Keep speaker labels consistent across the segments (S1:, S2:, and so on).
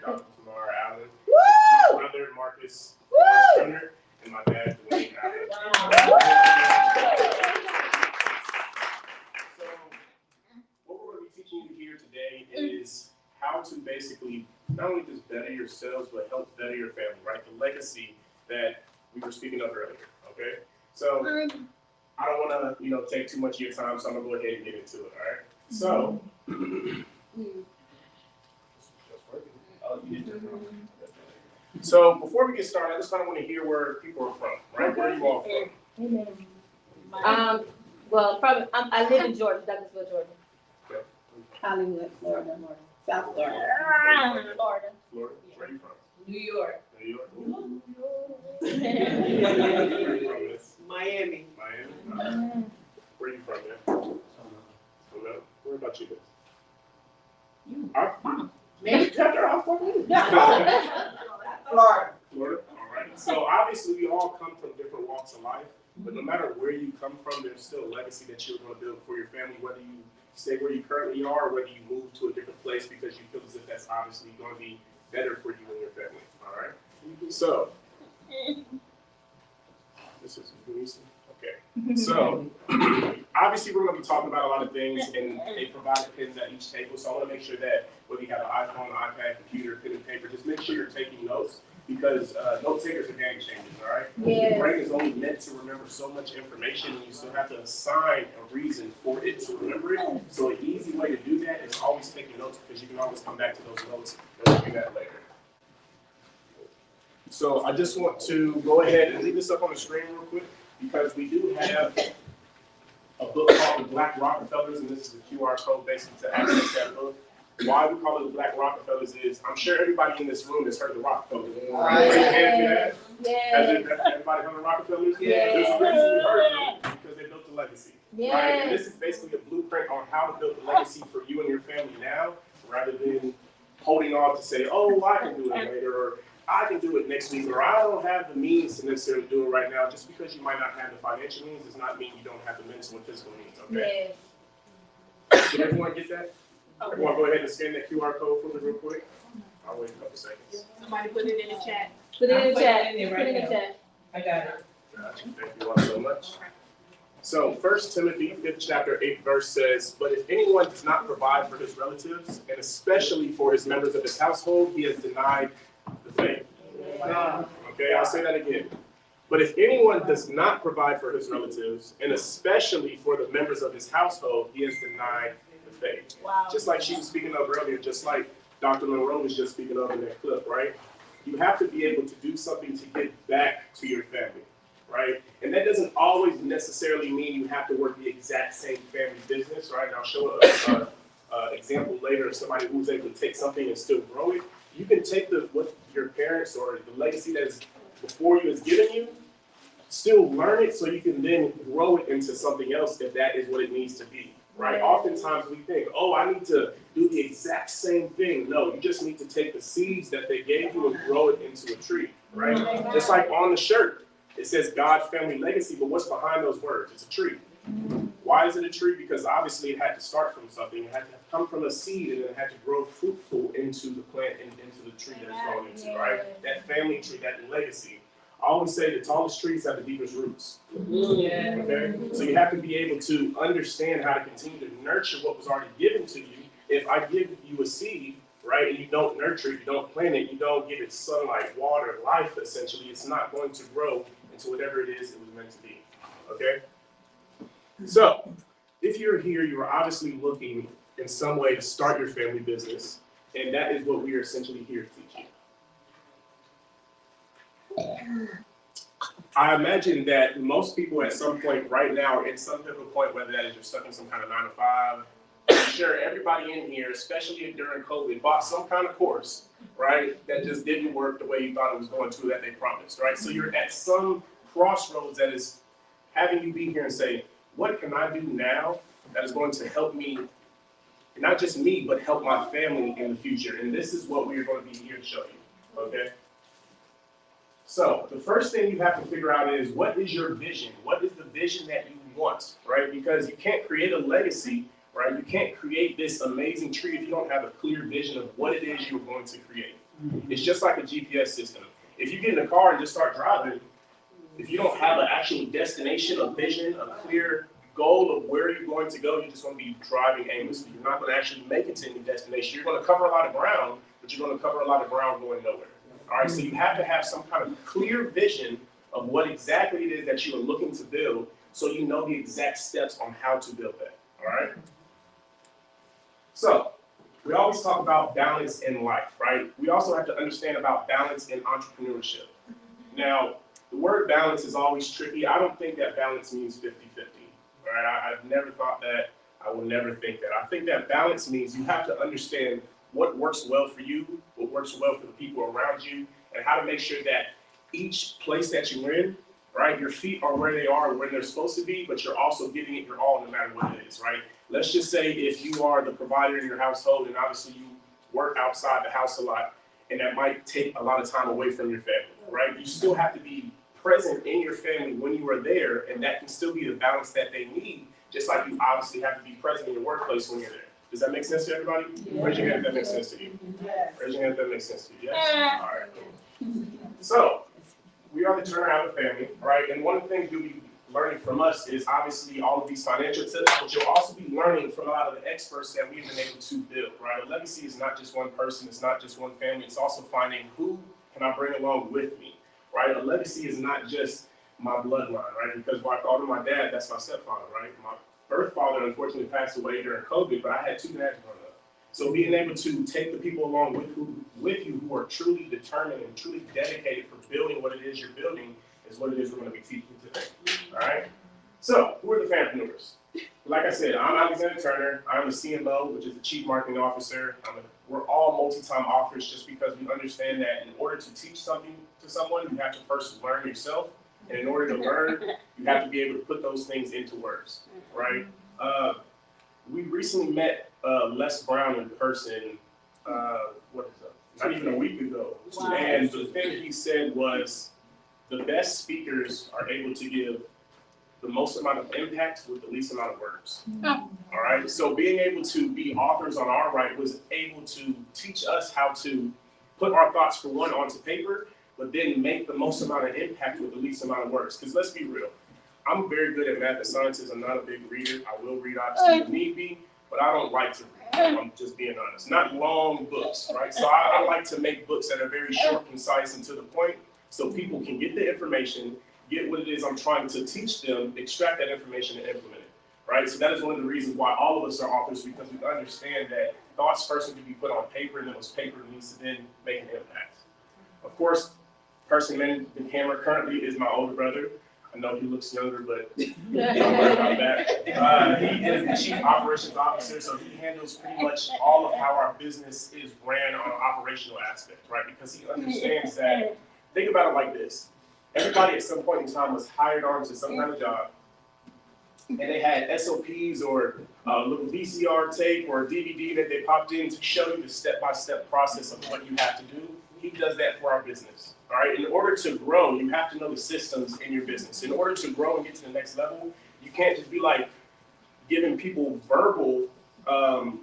S1: here, Dr. Tamara Allen,
S2: Woo!
S1: my brother Marcus
S2: Woo!
S1: Turner, and my dad Dwayne Allen. So, what we're going to be teaching you here today is how to basically not only just better yourselves, but help better your family, right? The legacy that we were speaking of earlier, okay? So, I don't want to, take too much of your time, so I'm going to go ahead and get into it, all right? So, so before we get started, I just kind of want to hear where people are from, right? Where are you all from?
S2: Well, probably I live in Georgia, Douglasville, Georgia.
S1: Okay.
S3: Hollywood, Florida, South Florida.
S2: Florida.
S1: Florida? Where are you from?
S3: New York.
S1: New York?
S3: Miami.
S1: Miami? Where are you from, man? Where about you guys?
S3: Maybe cut her off for me.
S1: Florida. Florida? All right. So obviously we all come from different walks of life, but no matter where you come from, there's still a legacy that you're going to build for your family, whether you stay where you currently are or whether you move to a different place because you feel as if that's obviously going to be better for you and your family. All right? So, this is Luisa. Okay. So, obviously we're going to be talking about a lot of things, and they provide pens at each table, so I want to make sure that whether you have an iPhone, iPad, computer, pen and paper, just make sure you're taking notes, because note takers are game changers, all right?
S2: Yeah.
S1: The brain is only meant to remember so much information, and you still have to assign a reason for it to remember it. So an easy way to do that is always taking notes, because you can always come back to those notes and we'll do that later. So I just want to go ahead and leave this up on the screen real quick, because we do have a book called The Black Rockefellers, and this is a QR code basically to access that book. Why we call it The Black Rockefellers is, I'm sure everybody in this room has heard the Rockefellers. Raise your hand if you have. Has everybody heard the Rockefellers?
S2: Yeah.
S1: There's a reason we heard them, because they built a legacy.
S2: Yeah.
S1: Right? And this is basically a blueprint on how to build a legacy for you and your family now, rather than holding on to say, oh, I can do it later, or I can do it next week, or I don't have the means to necessarily do it right now. Just because you might not have the financial means does not mean you don't have the mental and physical means, okay?
S2: Yes.
S1: Did everyone get that? Everyone go ahead and scan that QR code for me real quick. I'll wait a couple seconds.
S4: Somebody put it in the chat.
S2: Put it in the
S3: I'm
S2: chat.
S3: putting it in
S2: Put it in
S3: right
S2: the chat.
S3: I got it.
S1: Gotcha. Thank you all so much. So 1 Timothy 5th chapter 8th verse says, but if anyone does not provide for his relatives, and especially for his members of his household, he has denied the faith. Okay, I'll say that again. But if anyone does not provide for his relatives, and especially for the members of his household, he has denied the faith.
S2: Wow.
S1: Just like she was speaking of earlier, just like Dr. Monroe was just speaking of in that clip, right? You have to be able to do something to give back to your family, right? And that doesn't always necessarily mean you have to work the exact same family business, right? And I'll show an example later of somebody who's able to take something and still grow it. You can take what your parents or the legacy that is before you has given you, still learn it so you can then grow it into something else if that is what it needs to be, right?
S2: Right.
S1: Oftentimes we think, oh, I need to do the exact same thing. No, you just need to take the seeds that they gave you and grow it into a tree, right?
S2: Right.
S1: Just like on the shirt, it says God's family legacy, but what's behind those words? It's a tree. Why is it a tree? Because obviously it had to start from something. It had to come from a seed, and it had to grow fruitful into the plant and into the tree that it's grown into, right? That family tree, that legacy. I always say the tallest trees have the deepest roots.
S3: Yeah.
S1: Okay? So you have to be able to understand how to continue to nurture what was already given to you. If I give you a seed, right, and you don't nurture it, you don't plant it, you don't give it sunlight, water, life, essentially, it's not going to grow into whatever it is it was meant to be. Okay? So, if you're here, you're obviously looking in some way to start your family business, and that is what we are essentially here to teach you. I imagine that most people at some point right now are in some pivotal point, whether that is you're stuck in some kind of 9-to-5. I'm sure everybody in here, especially during COVID, bought some kind of course, right, that just didn't work the way you thought it was going to, that they promised, right? So you're at some crossroads that is having you be here and say, what can I do now that is going to help me, not just me, but help my family in the future? And this is what we're going to be here to show you, okay? So the first thing you have to figure out is, what is your vision? What is the vision that you want, right? Because you can't create a legacy right? You can't create this amazing tree if you don't have a clear vision of what it is you're going to create. It's just like a GPS system. If you get in a car and just start driving, if you don't have an actual destination, a vision, a clear goal of where you're going to go, you're just going to be driving aimlessly. You're not going to actually make it to any destination. You're going to cover a lot of ground, but you're going to cover a lot of ground going nowhere. All right, so you have to have some kind of clear vision of what exactly it is that you are looking to build, so you know the exact steps on how to build that. All right. So we always talk about balance in life, right? We also have to understand about balance in entrepreneurship. Now, the word balance is always tricky. I don't think that balance means 50-50. Right? I've never thought that. I will never think that. I think that balance means you have to understand what works well for you, what works well for the people around you, and how to make sure that each place that you're in, right, your feet are where they are, where they're supposed to be, but you're also giving it your all no matter what it is, right? Let's just say if you are the provider in your household and obviously you work outside the house a lot, and that might take a lot of time away from your family, right? You still have to be present in your family when you are there, and that can still be the balance that they need, just like you obviously have to be present in your workplace when you're there. Does that make sense to everybody? Yeah. Raise your hand if that makes sense to you. Yes. Raise your hand if that makes sense to you. Yes? All right, cool. So, we are the Turner Island family, right? And one of the things you'll be learning from us is obviously all of these financial tips, but you'll also be learning from a lot of the experts that we've been able to build, right? A legacy is not just one person, it's not just one family, it's also finding who can I bring along with me, right? A legacy is not just my bloodline, right? Because when I thought of my dad, that's my stepfather, right? My birth father unfortunately passed away during COVID, but I had 2 dads growing up. So being able to take the people along with you who are truly determined and truly dedicated for building what it is you're building is what it is we're going to be teaching today. All right? So, who are the Famprenuers? Like I said, I'm Alexander Turner. I'm the CMO, which is the Chief Marketing Officer. We're all multi-time authors just because we understand that in order to teach something to someone, you have to first learn yourself. And in order to learn, you have to be able to put those things into words, right? We recently met Les Brown in person, not even a week ago. Wow. And the thing he said was, the best speakers are able to give the most amount of impact with the least amount of words. Oh. All right, so being able to be authors on our right was able to teach us how to put our thoughts for one onto paper, but then make the most amount of impact with the least amount of words. Because let's be real, I'm very good at math and sciences. I'm not a big reader. I will read obviously if need be, but I don't like to read. I'm just being honest. Not long books, right? So I like to make books that are very short, concise, and to the point, so people can get the information, get what it is I'm trying to teach them, extract that information and implement it, right? So that is one of the reasons why all of us are authors, because we understand that thoughts first need to be put on paper, and then those paper needs to then make an impact. Of course, person manning the camera currently is my older brother. I know he looks younger, but don't worry about that. He is the Chief Operations Officer, so he handles pretty much all of how our business is ran on an operational aspect, right? Because he understands that, think about it like this. Everybody at some point in time was hired on to some kind of job, and they had SOPs or a little VCR tape or a DVD that they popped in to show you the step-by-step process of what you have to do. He does that for our business. All right, in order to grow, you have to know the systems in your business. In order to grow and get to the next level, you can't just be like giving people verbal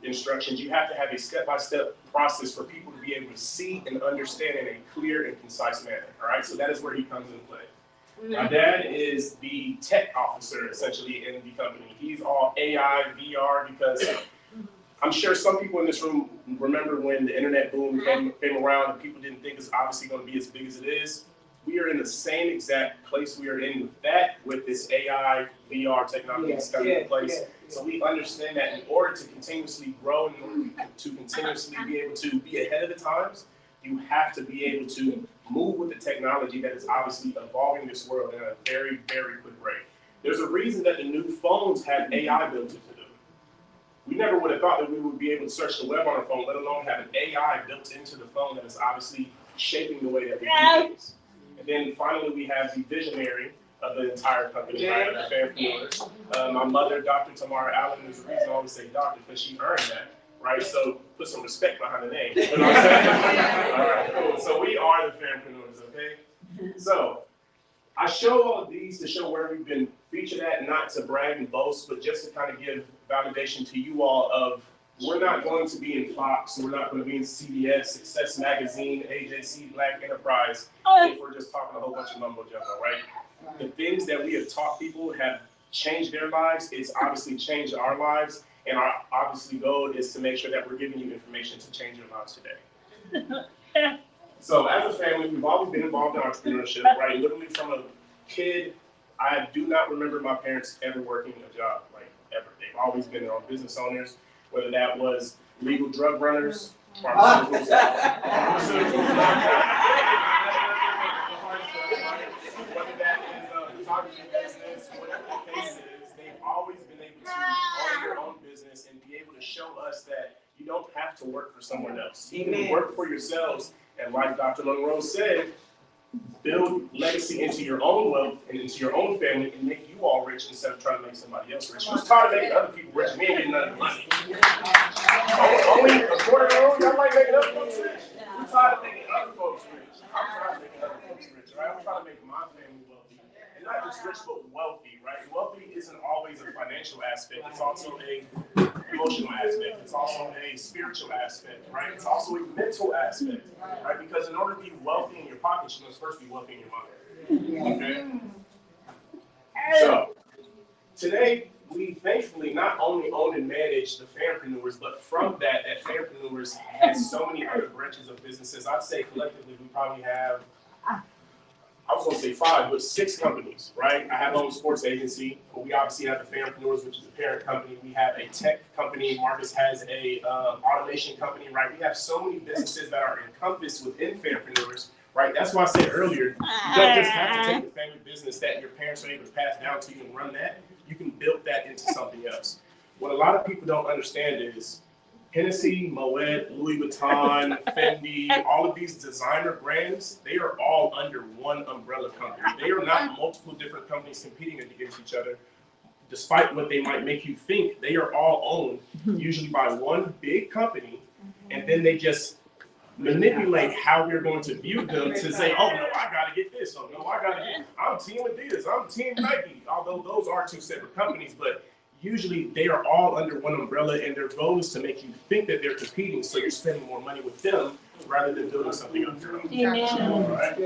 S1: instructions. You have to have a step-by-step process for people to be able to see and understand in a clear and concise manner. All right, so that is where he comes into play. My dad is the tech officer, essentially, in the company. He's all AI, VR, because I'm sure some people in this room remember when the internet boom came around and people didn't think it's obviously going to be as big as it is. We are in the same exact place we are in with that, with this AI, VR technology that's coming into place. So we understand that in order to continuously grow, in order to continuously be able to be ahead of the times, you have to be able to move with the technology that is obviously evolving this world at a very, very quick rate. There's a reason that the new phones have AI built into them. We never would have thought that we would be able to search the web on our phone, let alone have an AI built into the phone that is obviously shaping the way that we do things. And then finally, we have the visionary of the entire company, right, the Famprenuers. My mother, Dr. Tamara Allen, is the reason I always say doctor, because she earned that, right? So put some respect behind the name. You know what I'm saying? All right, cool. So we are the Famprenuers, okay? So I show all of these to show where we've been featured at, not to brag and boast, but just to kind of give validation to you all of we're not going to be in Fox, we're not going to be in CBS, Success Magazine, AJC, Black Enterprise, if we're just talking a whole bunch of mumbo jumbo, right? The things that we have taught people have changed their lives. It's obviously changed our lives, and our obviously goal is to make sure that we're giving you information to change your lives today. So as a family, we've always been involved in entrepreneurship, right? Literally from a kid, I do not remember my parents ever working a job, like ever. They've always been their own business owners, whether that was legal drug runners, pharmaceuticals, whether that is a photography business, whatever the case is, they've always been able to own their own business and be able to show us that you don't have to work for someone else. You can work for yourselves, and like Dr. Monroe said, build legacy into your own wealth and into your own family and make you all rich instead of trying to make somebody else rich. Who's tired of making other people rich? We ain't getting none of the money. Only a quarter of y'all like making other folks rich. I'm tired of making other folks rich. I'm tired of making other folks rich, right? I'm trying to make my family wealthy. And not just rich, but wealthy, right? Wealthy isn't always a financial aspect. It's also a emotional aspect. It's also a spiritual aspect, right? It's also a mental aspect, right? Because in order to be wealthy in your pockets, you must first be wealthy in your mind. Okay? So, today, we thankfully not only own and manage the Famprenuers, but from that Famprenuers has so many other branches of businesses. I'd say collectively we probably have, I was going to say 5, but 6 companies, right? I have my own sports agency. We obviously have the Famprenuers, which is a parent company. We have a tech company. Marcus has a automation company, right? We have so many businesses that are encompassed within Famprenuers, right? That's why I said earlier, you don't just have to take the family business that your parents are able to pass down to you and run that. You can build that into something else. What a lot of people don't understand is Hennessy, Moet, Louis Vuitton, Fendi, all of these designer brands, they are all under one umbrella company. They are not multiple different companies competing against each other. Despite what they might make you think, they are all owned usually by one big company, and then they just manipulate how we're going to view them to say, oh no, I gotta get this, oh no, I gotta get, I'm team Adidas, I'm team Nike, although those are 2 separate companies, but usually they are all under one umbrella, and their goal is to make you think that they're competing, so you're spending more money with them rather than building something up your own.
S2: Amen.
S1: Right?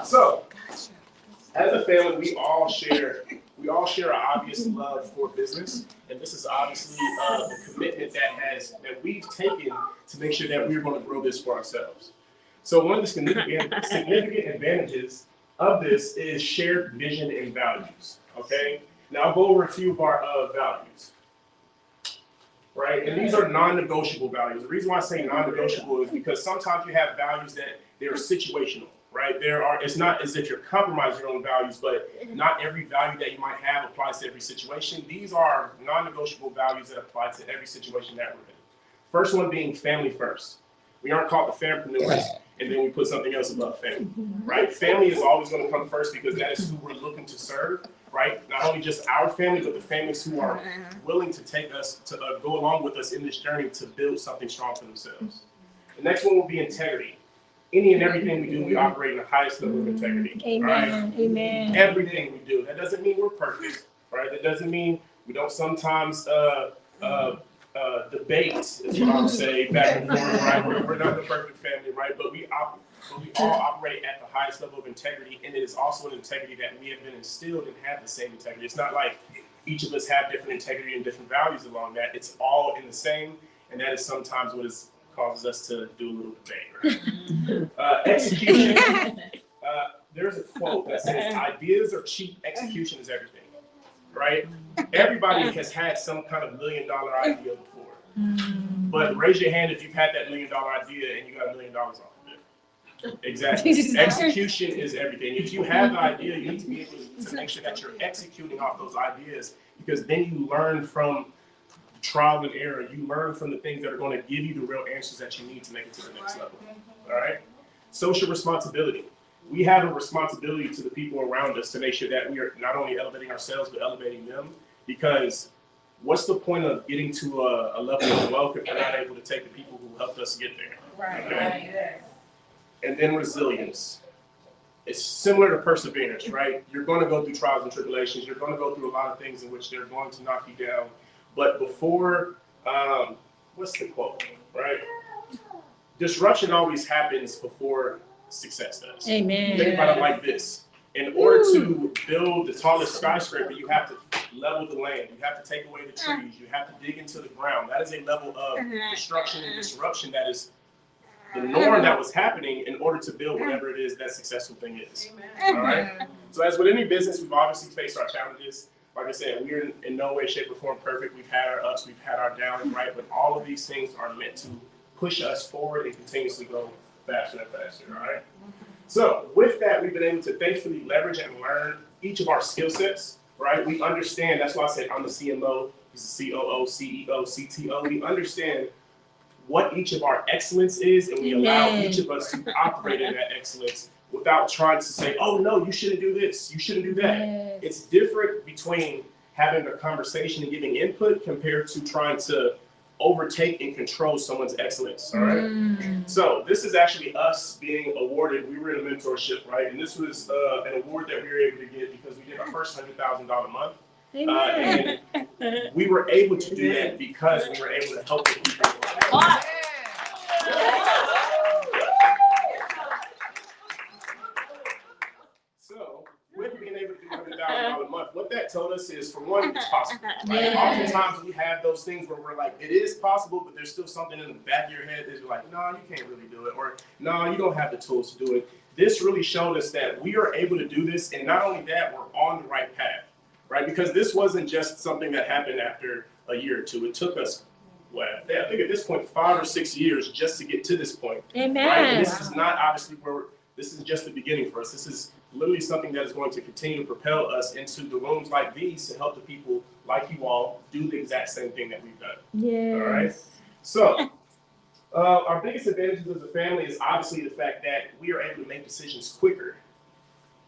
S1: So, as a family, we all share an obvious love for business, and this is obviously the commitment that we've taken to make sure that we're going to grow this for ourselves. So one of the significant advantages of this is shared vision and values. Okay, now I'll go over a few of our values. Right, and these are non-negotiable values. The reason why I say non-negotiable is because sometimes you have values that they're situational. Right, it's not as if you're compromising your own values, but not every value that you might have applies to every situation. These are non-negotiable values that apply to every situation that we're in. First one being family first. We aren't called the Famprenuers, and then we put something else above family, right? Family is always going to come first because that is who we're looking to serve, right? Not only just our family, but the families who are willing to take us, to go along with us in this journey to build something strong for themselves. The next one will be integrity. Any and everything we do, we operate in the highest level of integrity.
S2: Amen.
S1: Right?
S2: Amen.
S1: Everything we do. That doesn't mean we're perfect, right? That doesn't mean we don't sometimes debate, as what I would say, back and forth, right? We're not the perfect family, right? But we all operate at the highest level of integrity, and it is also an integrity that we have been instilled and have the same integrity. It's not like each of us have different integrity and different values along that. It's all in the same, and that is sometimes what causes us to do a little debate, right? Execution. There's a quote that says, ideas are cheap, execution is everything, right? Everybody has had some kind of $1 million idea before. But raise your hand if you've had that $1 million idea and you got $1 million off of it. Exactly. Execution is everything. If you have the idea, you need to be able to make sure that you're executing off those ideas, because then you learn from trial and error. You learn from the things that are going to give you the real answers that you need to make it to the next level. All right? Social responsibility. We have a responsibility to the people around us to make sure that we are not only elevating ourselves, but elevating them. Because what's the point of getting to a level of wealth if we're not able to take the people who helped us get there?
S3: Right.
S1: Okay? And then resilience. it's similar to perseverance, right? You're going to go through trials and tribulations. You're going to go through a lot of things in which they're going to knock you down. But before, what's the quote, right? Disruption always happens before success does.
S4: Amen.
S1: Think about it like this. In order to build the tallest skyscraper, you have to level the land. You have to take away the trees. You have to dig into the ground. That is a level of destruction and disruption that is the norm that was happening in order to build whatever it is that successful thing is. All right? So as with any business, we've obviously faced our challenges. Like I said, we're in no way, shape, or form perfect. We've had our ups, we've had our downs, right? But all of these things are meant to push us forward and continuously go faster and faster, all right? So with that, we've been able to thankfully leverage and learn each of our skill sets, right? We understand, that's why I said I'm the CMO, he's the COO, CEO, CTO. We understand what each of our excellence is, and we allow each of us to operate in that excellence without trying to say, oh no, you shouldn't do this, you shouldn't do that.
S4: Yes.
S1: It's different between having a conversation and giving input compared to trying to overtake and control someone's excellence, all right? So this is actually us being awarded. We were in a mentorship, right? And this was an award that we were able to get because we did our first $100,000 month. And we were able to do that because we were able to help the people. So with being able to do $100,000 a month, what that told us is, for one, it's possible. Right? Oftentimes we have those things where we're like, it is possible, but there's still something in the back of your head that's like, no, you can't really do it, or no, you don't have the tools to do it. This really showed us that we are able to do this, and not only that, we're on the right path, right? Because this wasn't just something that happened after a year or two. It took us, well, I think at this point, 5 or 6 years just to get to this point.
S4: Amen.
S1: Right? And this is not obviously this is just the beginning for us. This is literally something that is going to continue to propel us into the rooms like these to help the people like you all do the exact same thing that we've done.
S4: Yes.
S1: All right. So our biggest advantages as a family is obviously the fact that we are able to make decisions quicker.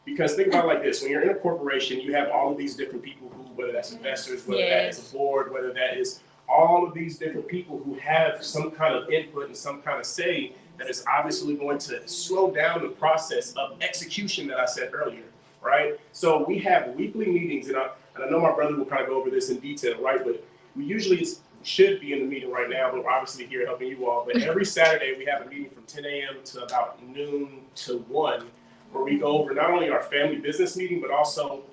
S1: Because think about it like this: when you're in a corporation, you have all of these different people who, whether that's investors, whether that is a board, whether that is all of these different people who have some kind of input and some kind of say that is obviously going to slow down the process of execution that I said earlier, right? So we have weekly meetings, and I know my brother will kind of go over this in detail, right? But we usually should be in the meeting right now, but we're obviously here helping you all. But every Saturday we have a meeting from 10 a.m. to about noon to 1, where we go over not only our family business meeting, but also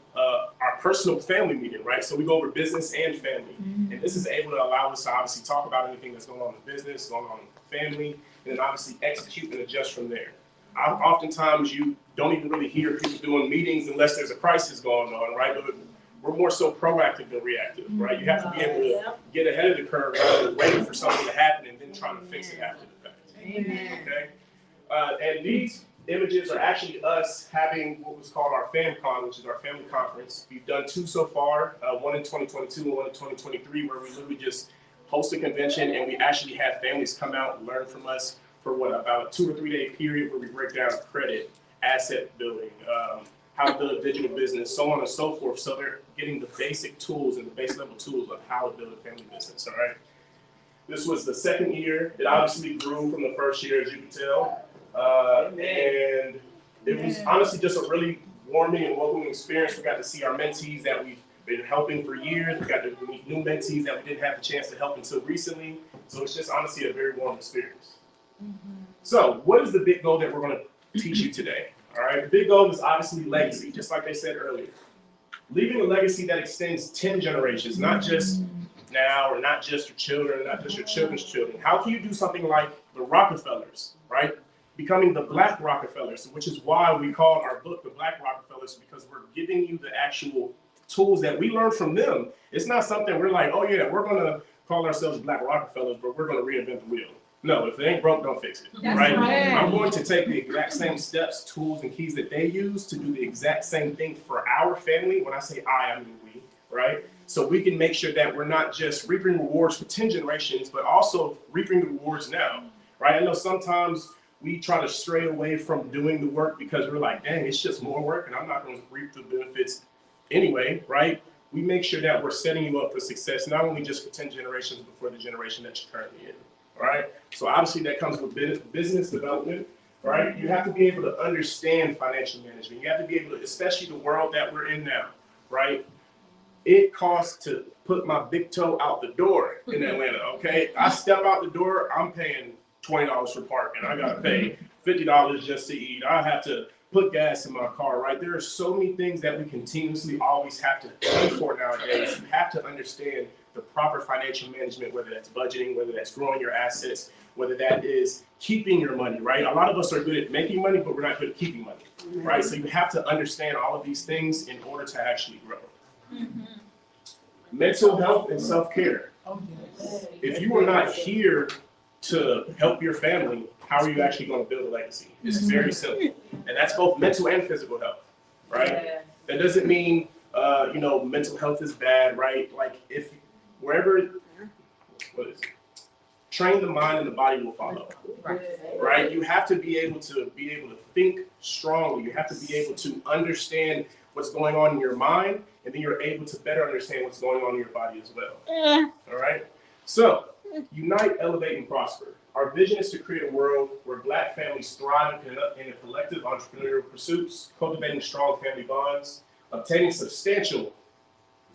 S1: our personal family meeting, right? So we go over business and family. And this is able to allow us to obviously talk about anything that's going on in business, going on in family, and then obviously execute and adjust from there. Oftentimes you don't even really hear people doing meetings unless there's a crisis going on, right? But we're more so proactive than reactive, right? You have to be able to get ahead of the curve rather than waiting for something to happen and then trying to fix it after the fact. Okay? And these images are actually us having what was called our FamCon, which is our family conference. We've done 2 so far, one in 2022 and one in 2023, where we literally just host a convention and we actually have families come out and learn from us for about a 2 or 3 day period where we break down credit, asset building, how to build a digital business, so on and so forth. So they're getting the basic tools and the base level tools of how to build a family business, all right? This was the second year. It obviously grew from the first year, as you can tell. And it was honestly just a really warming and welcoming experience. We got to see our mentees that we've been helping for years. We got to meet new mentees that we didn't have the chance to help until recently. So it's just honestly a very warm experience. So what is the big goal that we're going to teach you today? All right, the big goal is obviously legacy, just like I said earlier. Leaving a legacy that extends 10 generations, not just now, or not just your children, not just your children's children. How can you do something like the Rockefellers, right? Becoming the Black Rockefellers, which is why we call our book The Black Rockefellers, because we're giving you the actual tools that we learned from them. It's not something we're like, oh yeah, we're going to call ourselves Black Rockefellers, but we're going to reinvent the wheel. No, if it ain't broke, don't fix it, right? I'm going to take the exact same steps, tools, and keys that they use to do the exact same thing for our family. When I say I mean we, right? So we can make sure that we're not just reaping rewards for 10 generations, but also reaping the rewards now, right? I know sometimes we try to stray away from doing the work because we're like, dang, it's just more work and I'm not going to reap the benefits anyway, right? We make sure that we're setting you up for success, not only just for 10 generations, but for the generation that you're currently in, all right? So obviously that comes with business development. right? You have to be able to understand financial management. You have to be able to, especially the world that we're in now, right? It costs to put my big toe out the door in Atlanta, okay? I step out the door, I'm paying $20 for parking. I gotta pay $50 just to eat. I have to put gas in my car, right? There are so many things that we continuously always have to pay for nowadays. You have to understand the proper financial management, whether that's budgeting, whether that's growing your assets, whether that is keeping your money, right? A lot of us are good at making money, but we're not good at keeping money, right? So you have to understand all of these things in order to actually grow. Mental health and self-care. If you are not here to help your family, how are you actually going to build a legacy? It's very simple. And that's both mental and physical health, right? That doesn't mean, mental health is bad, right? Like if wherever, what is it? Train the mind and the body will follow, right? You have to be able to think strongly. You have to be able to understand what's going on in your mind, and then you're able to better understand what's going on in your body as well. All right? So, unite, elevate, and prosper. Our vision is to create a world where Black families thrive in collective entrepreneurial pursuits, cultivating strong family bonds, obtaining substantial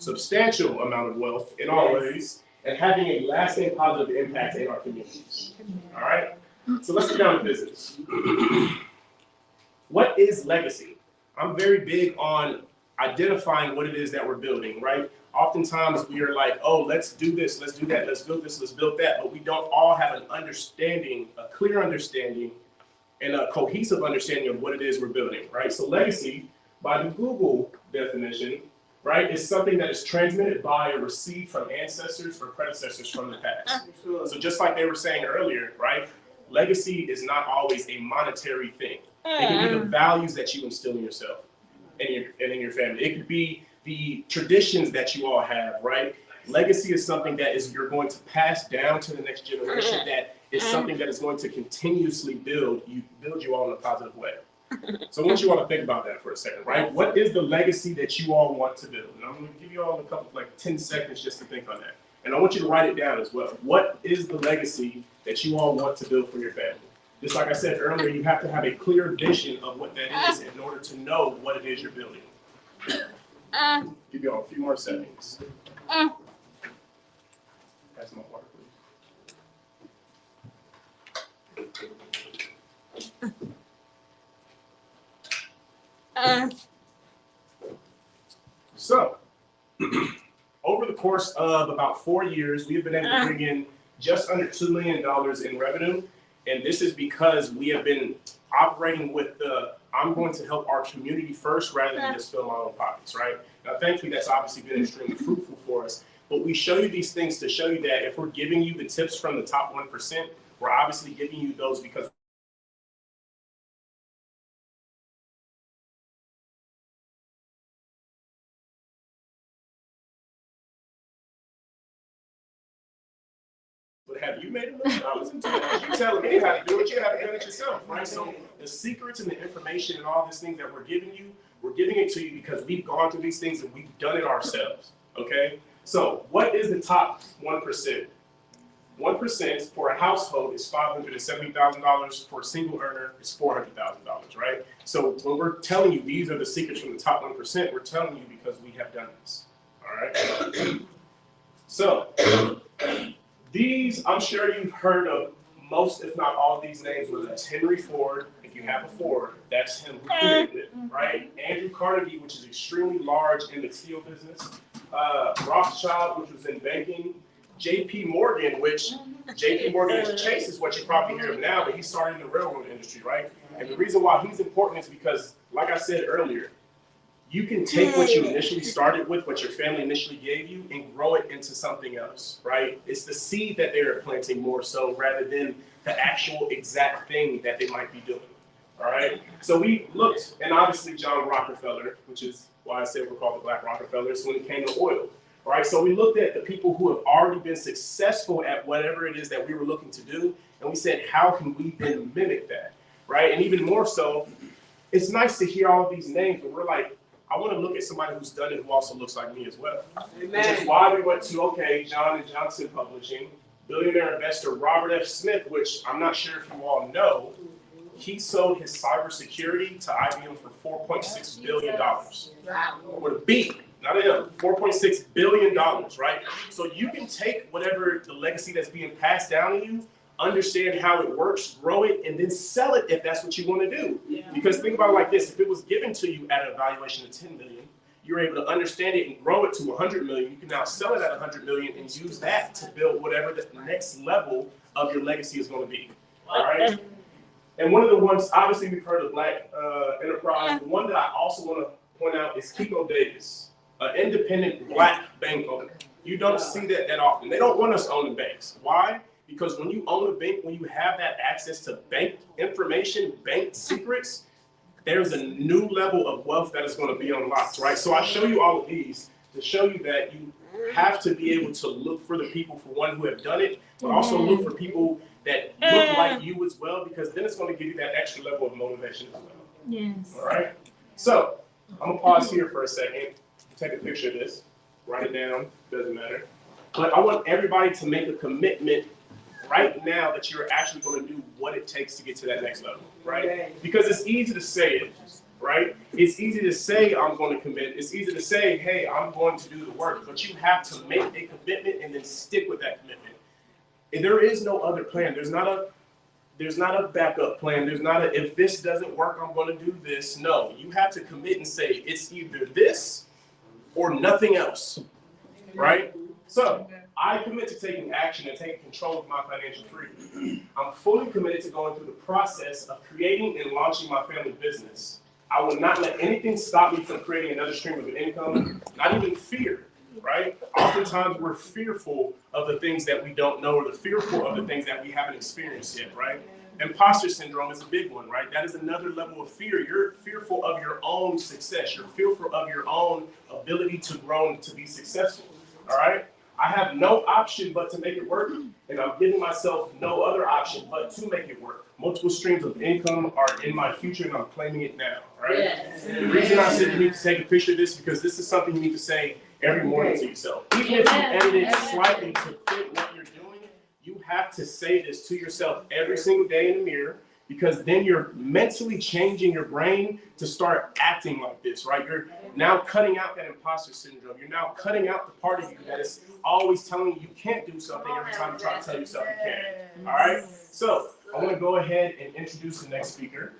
S1: amount of wealth in all ways, and having a lasting positive impact in our communities. All right? So let's get down to business. What is legacy? I'm very big on identifying what it is that we're building, right? Oftentimes we are like, oh, let's do this, let's do that, let's build this, let's build that, but we don't all have an understanding, a clear understanding, and a cohesive understanding of what it is we're building, right? So legacy, by the Google definition, right, is something that is transmitted by or received from ancestors or predecessors from the past. So just like they were saying earlier, right, legacy is not always a monetary thing. It can be the values that you instill in yourself and in your family. It could be the traditions that you all have, right? Legacy is something that you're going to pass down to the next generation. That is something that is going to continuously build you all in a positive way. So I want you all to think about that for a second, right? What is the legacy that you all want to build? And I'm going to give you all a couple, 10 seconds just to think on that. And I want you to write it down as well. What is the legacy that you all want to build for your family? Just like I said earlier, you have to have a clear vision of what that is in order to know what it is you're building. Give you all a few more seconds. Pass my water, please. So, over the course of about 4 years, we have been able to bring in just under $2 million in revenue. And this is because we have been operating with I'm going to help our community first rather than just fill my own pockets, right? Now, thankfully, that's obviously been extremely fruitful for us. But we show you these things to show you that if we're giving you the tips from the top 1%, we're obviously giving you those because but have you made $1 million into it? You telling me how to do it, you haven't done it yourself, right? So the secrets and the information and all these things that we're giving you, we're giving it to you because we've gone through these things and we've done it ourselves, okay? So what is the top 1%? 1% for a household is $570,000. For a single earner, it's $400,000, right? So when we're telling you these are the secrets from the top 1%, we're telling you because we have done this, all right? So these, I'm sure you've heard of most, if not all of these names, whether that's Henry Ford. If you have a Ford, that's him who created it, right? Andrew Carnegie, which is extremely large in the steel business. Rothschild, which was in banking. J.P. Morgan, which J.P. Morgan Chase is what you probably hear of now, but he started in the railroad industry, right? And the reason why he's important is because, like I said earlier, you can take what you initially started with, what your family initially gave you, and grow it into something else, right? It's the seed that they're planting more so rather than the actual exact thing that they might be doing, all right? So we looked, and obviously John Rockefeller, which is why I said we're called the Black Rockefellers, when it came to oil, all right? So we looked at the people who have already been successful at whatever it is that we were looking to do, and we said, how can we then mimic that, right? And even more so, it's nice to hear all of these names, but we're like, I want to look at somebody who's done it who also looks like me as well. Amen. Which is why we went to, John & Johnson Publishing, billionaire investor Robert F. Smith, which I'm not sure if you all know, he sold his cybersecurity to IBM for $4.6 billion. With a B, not an M, $4.6 billion, right? So you can take whatever the legacy that's being passed down to you, understand how it works, grow it, and then sell it if that's what you want to do. Because think about it like this, if it was given to you at a valuation of 10 million, you're able to understand it and grow it to 100 million. You can now sell it at 100 million and use that to build whatever the next level of your legacy is going to be. All right. And one of the ones, obviously, we've heard of Black Enterprise. The one that I also want to point out is Kiko Davis, an independent Black bank owner. You don't see that often. They don't want us owning banks. Why? Because when you own a bank, when you have that access to bank information, bank secrets, there's a new level of wealth that is going to be unlocked, right? So I show you all of these to show you that you have to be able to look for the people, for one, who have done it, but also look for people that look like you as well, because then it's going to give you that extra level of motivation as well.
S4: Yes.
S1: All right? So I'm going to pause here for a second, take a picture of this, write it down, doesn't matter. But I want everybody to make a commitment right now that you're actually going to do what it takes to get to that next level, right? Because it's easy to say it, right? It's easy to say I'm going to commit. It's easy to say, hey, I'm going to do the work, but you have to make a commitment and then stick with that commitment. And there is no other plan. There's not a backup plan. There's not a, if this doesn't work, I'm going to do this. No, you have to commit and say it's either this or nothing else, right? So I commit to taking action and taking control of my financial freedom. I'm fully committed to going through the process of creating and launching my family business. I will not let anything stop me from creating another stream of income, not even fear, right? Oftentimes we're fearful of the things that we don't know, or fearful of the things that we haven't experienced yet, right? Imposter syndrome is a big one, right? That is another level of fear. You're fearful of your own success. You're fearful of your own ability to grow and to be successful, all right? I have no option but to make it work, and I'm giving myself no other option but to make it work. Multiple streams of income are in my future, and I'm claiming it now, right? Yes. The reason I said you need to take a picture of this, because this is something you need to say every morning to yourself. Even if you edit it slightly to fit what you're doing, you have to say this to yourself every single day in the mirror, because then you're mentally changing your brain to start acting like this, right? You're now cutting out that imposter syndrome. You're now cutting out the part of you that is always telling you can't do something every time you try to tell yourself you can. All right? So I'm going to go ahead and introduce the next speaker.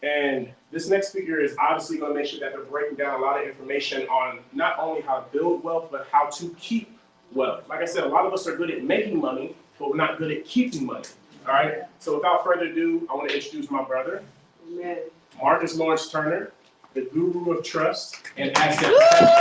S1: And this next speaker is obviously going to make sure that they're breaking down a lot of information on not only how to build wealth, but how to keep wealth. Like I said, a lot of us are good at making money, but we're not good at keeping money. All right, so without further ado, I want to introduce my brother, Marcus Lawrence Turner, the guru of trust and asset protection.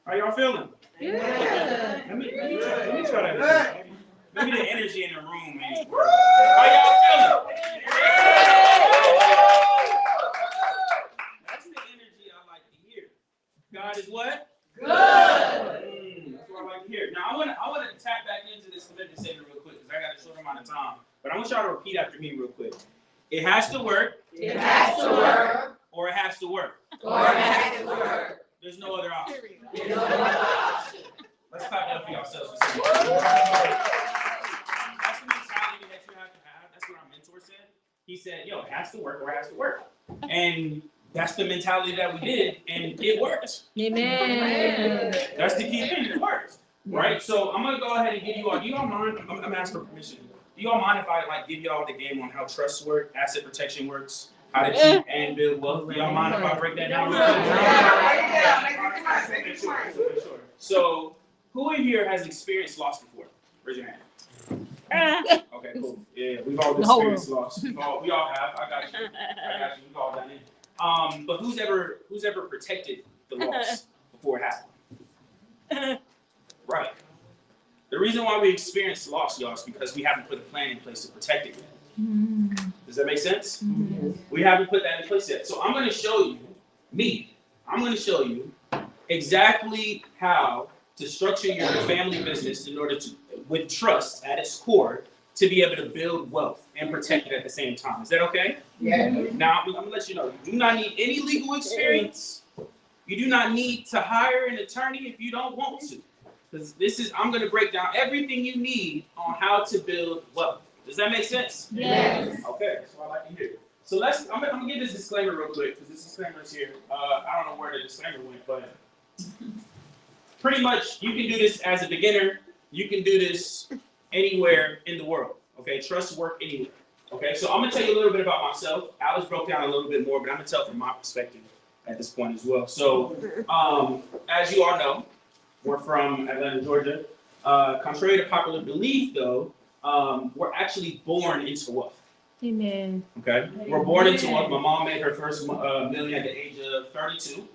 S5: How y'all feeling?
S2: Yeah.
S5: Let me try that. Maybe the energy in the room, man. How y'all feeling? That's the energy I like to hear. God is what? Good. That's what I like to hear. Now I want to tap back into this commitment statement real quick, because I got a short amount of time. But I want y'all to repeat after me real quick. It has to work.
S3: It has to work.
S5: Or it has to work.
S3: Or it has to work.
S5: There's no other option.
S3: There's no other option.
S5: Let's clap it up for yourselves. That's the mentality that you have to have. That's what our mentor said. He said, yo, it has to work or it has to work. And that's the mentality that we did, and it worked.
S4: Amen.
S5: That's the key thing, it worked. Right? So I'm gonna go ahead and give you all, do y'all mind? I'm gonna ask for permission. Do y'all mind if I give y'all the game on how trust works, asset protection works, how to keep and build wealth? Do y'all mind if I break that down? Sure. So, who in here has experienced loss before? Raise your hand. Okay, cool. Yeah, we've all experienced loss. We all have. I got you. We've all done it. But who's ever protected the loss before it happened? Right. The reason why we experience loss, y'all, is because we haven't put a plan in place to protect it yet. Does that make sense? We haven't put that in place yet. So I'm going to show you me. I'm going to show you exactly how to structure your family business in order to, with trust at its core, to be able to build wealth and protect it at the same time. Is that okay?
S3: Yeah.
S5: Now, I'm going to let you know, you do not need any legal experience. You do not need to hire an attorney if you don't want to. Because I'm going to break down everything you need on how to build wealth. Does that make sense?
S3: Yes.
S5: Okay, that's what I like to hear. So I'm gonna give this disclaimer real quick, because this disclaimer is here. I don't know where the disclaimer went, but pretty much you can do this as a beginner. You can do this anywhere in the world. Okay, trust work anywhere. Okay, so I'm gonna tell you a little bit about myself. Alice broke down a little bit more, but I'm gonna tell from my perspective at this point as well. So, as you all know, we're from Atlanta, Georgia. Contrary to popular belief, though, we're actually born into wealth.
S4: Amen.
S5: Okay, we're born into wealth. My mom made her first million at the age of 32.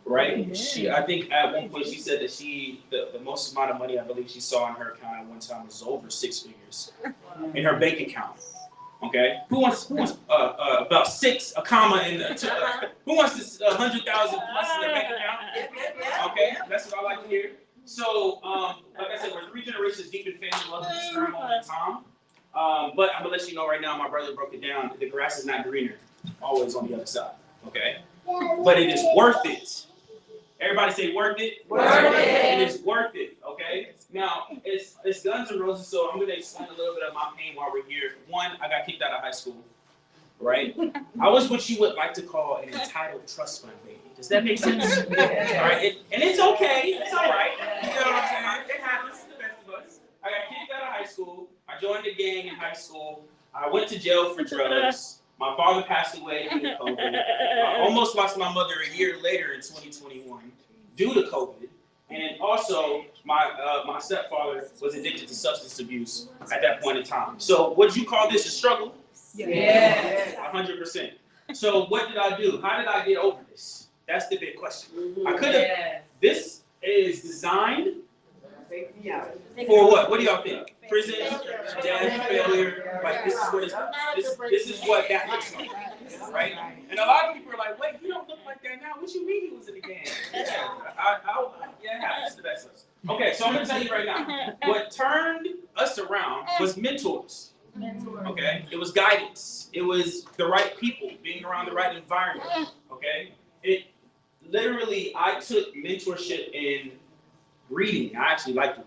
S5: Right?
S4: Amen.
S5: I think at one point she said that the most amount of money I believe she saw in her account at one time was over 6 figures in her bank account. Okay, who wants about a comma in the who wants this 100,000 plus in their bank account? Okay, that's what I like to hear. So, like I said, we're 3 generations deep in family love at this current moment in time. But I'm gonna let you know right now, my brother broke it down. The grass is not greener, always on the other side. Okay, but it is worth it. Everybody say worth it.
S3: Worth it.
S5: It is worth it. Okay. Now it's Guns N' Roses, so I'm gonna explain a little bit of my pain while we're here. One, I got kicked out of high school. Right? I was what you would like to call an entitled trust fund baby. Does that make sense? All right. And it's okay. It's all right. You know what I'm saying? It happens to the best of us. I got kicked out of high school. I joined a gang in high school. I went to jail for drugs. My father passed away due to COVID. I almost lost my mother a year later in 2021 due to COVID. And also, my stepfather was addicted to substance abuse at that point in time. So would you call this a struggle?
S3: Yes.
S5: 100%. So what did I do? How did I get over this? That's the big question. I could have. This is designed for what? What do y'all think? Prison, death, failure. Like this is what that looks like, right? And a lot of people are like, wait, you don't look like that now. What you mean he was in the gang? Yeah, it happens to the best of us. Okay, so I'm gonna tell you right now. What turned us around was mentors. Okay, it was guidance. It was the right people, being around the right environment. Okay, literally, I took mentorship in reading. I actually like to read.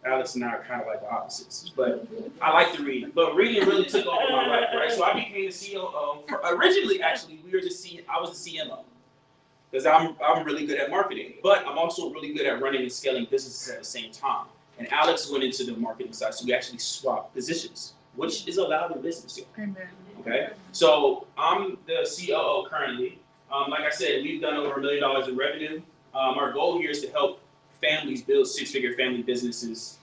S5: Alex and I are kind of like the opposites, but I like to read. But reading really took over my life, right? So I became the COO. Originally, actually, I was the CMO because I'm really good at marketing, but I'm also really good at running and scaling businesses at the same time. And Alex went into the marketing side, so we actually swapped positions, which is allowed in business. Okay, so I'm the COO currently. Like I said, we've done over $1 million in revenue. Our goal here is to help families build 6-figure family businesses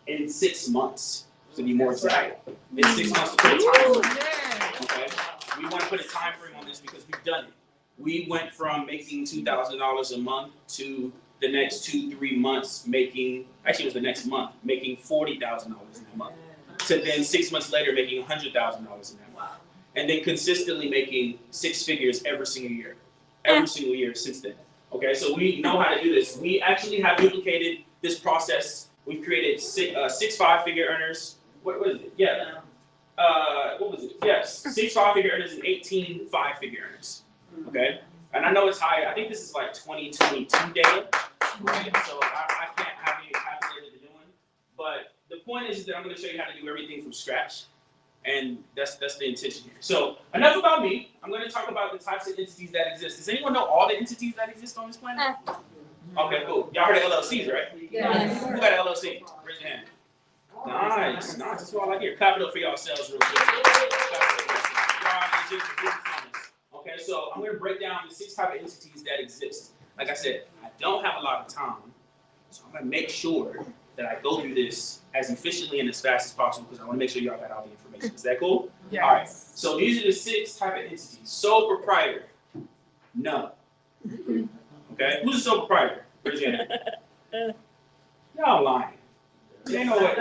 S5: in 6 months, to be more exact. In 6 months to put a time frame. Okay? We want to put a time frame on this because we've done it. We went from making $2,000 a month to the next 2-3 months making, actually it was the next month, making $40,000 in that month. To then 6 months later making $100,000 in that month. And then consistently making 6 figures every single year since then. Okay, so we know how to do this. We actually have duplicated this process. We've created 6 5-figure earners. What is it? Yeah. What was it? Yes, 6 5-figure earners and 18 5-figure earners. Okay, and I know it's high. I think this is like 2022 data. Right? So I can't have any calculated to doing. But the point is that I'm going to show you how to do everything from scratch. And that's the intention here. So enough about me. I'm going to talk about the types of entities that exist. Does anyone know all the entities that exist on this planet? Okay, cool. Y'all heard of LLCs, right?
S3: Yes.
S5: Who got an LLC? Raise your hand. Nice. That's what I like here. Clap it up for yourselves real quick. Okay, so I'm going to break down the 6 types of entities that exist. Like I said, I don't have a lot of time, so I'm going to make sure that I go through this as efficiently and as fast as possible because I want to make sure y'all got all the information. Is that cool?
S4: Yes.
S5: All right. So these are the 6 types of entities. Sole proprietor. No. Okay. Who's a sole proprietor? Raise your hand. Y'all lying. Ain't no way.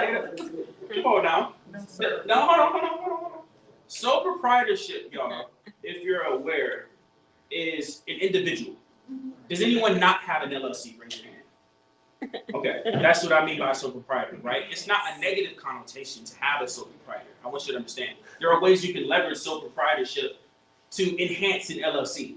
S5: Come on now. No, hold on. Sole proprietorship, y'all, if you're aware, is an individual. Does anyone not have an LLC? Raise your hand. Okay, that's what I mean by a sole proprietor, right? It's not a negative connotation to have a sole proprietor. I want you to understand. There are ways you can leverage sole proprietorship to enhance an LLC,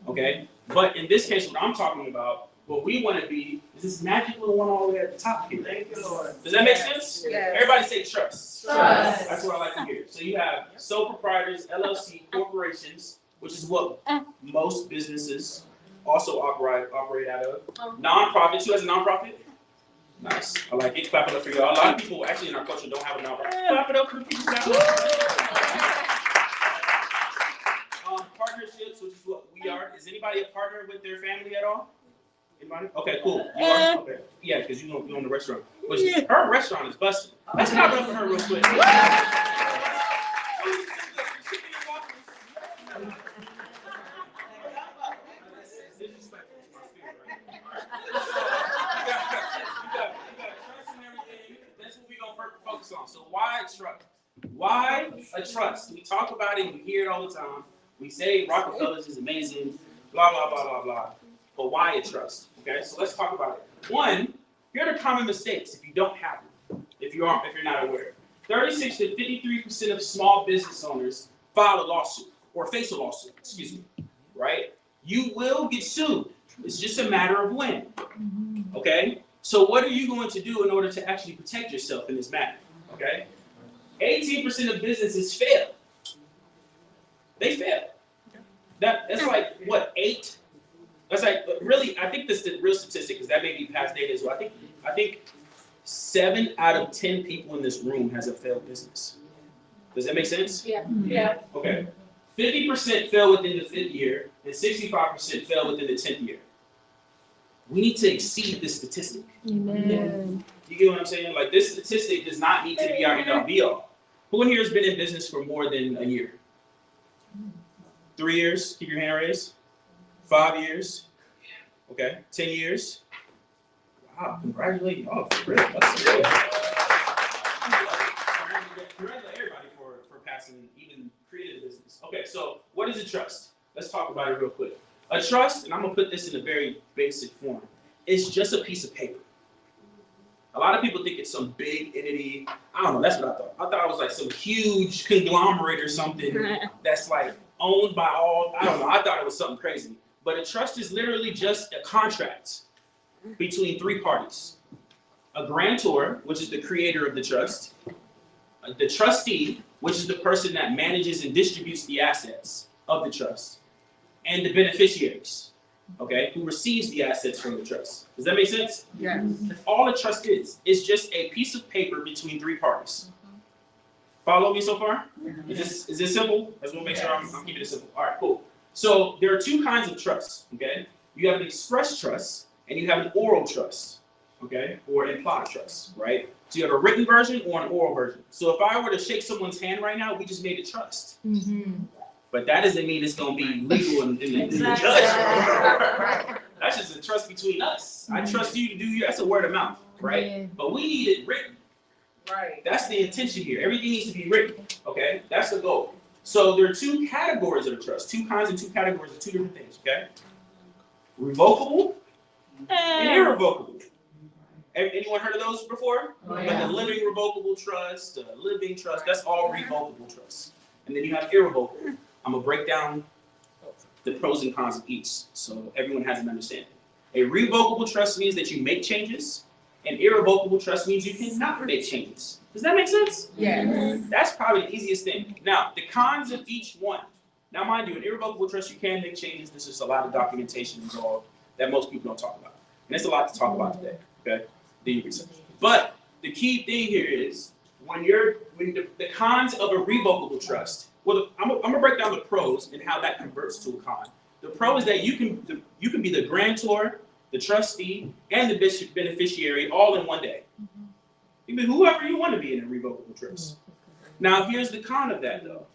S5: okay? But in this case, what I'm talking about, what we want to be is this magic little one all the way at the top here.
S3: Thank you, Lord.
S5: Does that make sense?
S3: Yes.
S5: Everybody say trust.
S3: Trust.
S5: That's what I like to hear. So you have sole proprietors, LLC, corporations, which is what most businesses also operate out of. Nonprofits. Who has a nonprofit? Nice. I like it. Clap it up for y'all. A lot of people actually in our culture don't have a nonprofit. Clap it up for the people that partnerships, which is what we are. Is anybody a partner with their family at all? Anybody? Okay, cool. You are? Okay. Yeah, because you own the restaurant. Which her restaurant is busted. Let's clap it up for her real quick. So why trust? Why a trust? We talk about it, we hear it all the time. We say Rockefeller's is amazing, blah, blah, blah, blah, blah. But why a trust? Okay, so let's talk about it. One, here are the common mistakes if you don't have them, if you're not aware. 36 to 53% of small business owners file a lawsuit or face a lawsuit, excuse me, right? You will get sued. It's just a matter of when, okay? So what are you going to do in order to actually protect yourself in this matter, okay? 18% of businesses fail. They fail. That's like, what, 8? That's like, really, I think this is the real statistic, because that may be past data as well. I think 7 out of 10 people in this room has a failed business. Does that make sense?
S2: Yeah. Yeah.
S5: Okay. 50% fail within the 5th year, and 65% fail within the 10th year. We need to exceed this statistic.
S4: Amen.
S5: You get what I'm saying? Like, this statistic does not need to be our end-all be-all. Who in here has been in business for more than a year? 3 years? Keep your hand raised. 5 years? Okay. 10 years? Wow, congratulations. Oh, for real. That's good. Congratulate everybody for passing, even creating a business. Okay, so what is a trust? Let's talk about it real quick. A trust, and I'm going to put this in a very basic form, is just a piece of paper. A lot of people think it's some big entity. I don't know, that's what I thought. I thought it was like some huge conglomerate or something that's like owned by all, I don't know, I thought it was something crazy. But a trust is literally just a contract between 3 parties. A grantor, which is the creator of the trust, the trustee, which is the person that manages and distributes the assets of the trust, and the beneficiaries, okay, who receives the assets from the trust. Does that make sense?
S3: Yes.
S5: That's all a trust is. It's just a piece of paper between 3 parties. Follow me so far? Is this simple? I just want to make sure I'm keeping it simple. All right, cool. So there are 2 kinds of trusts, okay? You have an express trust and you have an oral trust, okay, or implied trust, right? So you have a written version or an oral version. So if I were to shake someone's hand right now, we just made a trust. But that doesn't mean it's going to be legal in the judge. That's just a trust between us. I trust you to do your, that's a word of mouth, right?
S4: Yeah.
S5: But we need it written.
S3: Right.
S5: That's the intention here. Everything needs to be written, okay? That's the goal. So there are 2 categories of the trust, 2 kinds and 2 categories of 2 different things, okay? Revocable and irrevocable. Anyone heard of those before?
S3: Oh,
S5: Like
S3: yeah.
S5: the living revocable trust, the living trust, that's all revocable trusts. And then you have irrevocable. I'm gonna break down the pros and cons of each so everyone has an understanding. A revocable trust means that you make changes, and irrevocable trust means you cannot make changes. Does that make sense?
S3: Yes.
S5: That's probably the easiest thing. Now, the cons of each one. Now, mind you, an irrevocable trust, you can make changes. There's just a lot of documentation involved that most people don't talk about. And it's a lot to talk about today, okay? Do your research. But the key thing here is when the cons of a revocable trust, well, I'm gonna break down the pros and how that converts to a con. The pro is that you can be the grantor, the trustee, and the beneficiary all in one day. You can be whoever you want to be in a revocable trust. Now, here's the con of that, though.